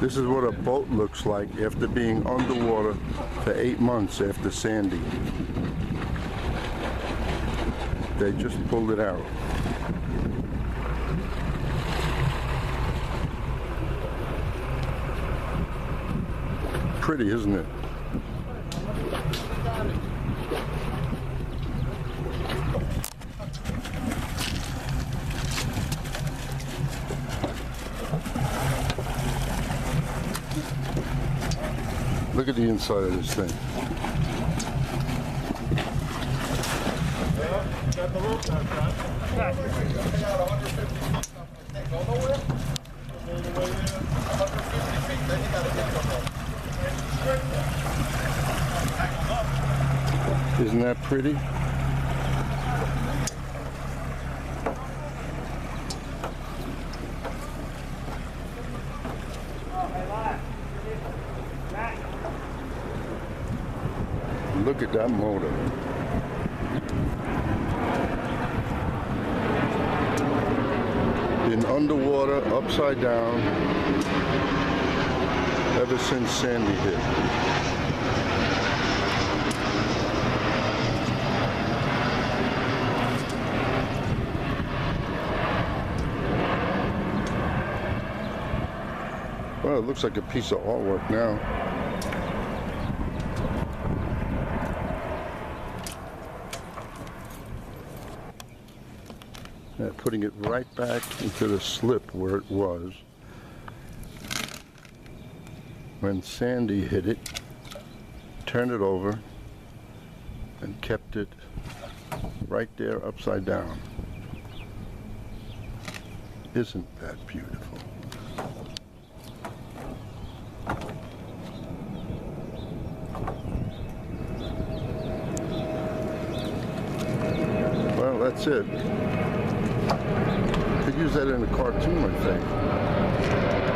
This is what a boat looks like after being underwater for 8 months after Sandy. They just pulled it out. Pretty, isn't it? Look at the inside of this thing. Got the rope there, John. Go nowhere? All the way there. 150 feet, then you gotta get them up. Isn't that pretty? Look at that motor. Been underwater, upside down, ever since Sandy hit. Well, it looks like a piece of artwork now. Putting it right back into the slip where it was when Sandy hit it, turned it over, and kept it right there upside down. Isn't that beautiful? Well, that's it. Could use that in a cartoon, I think.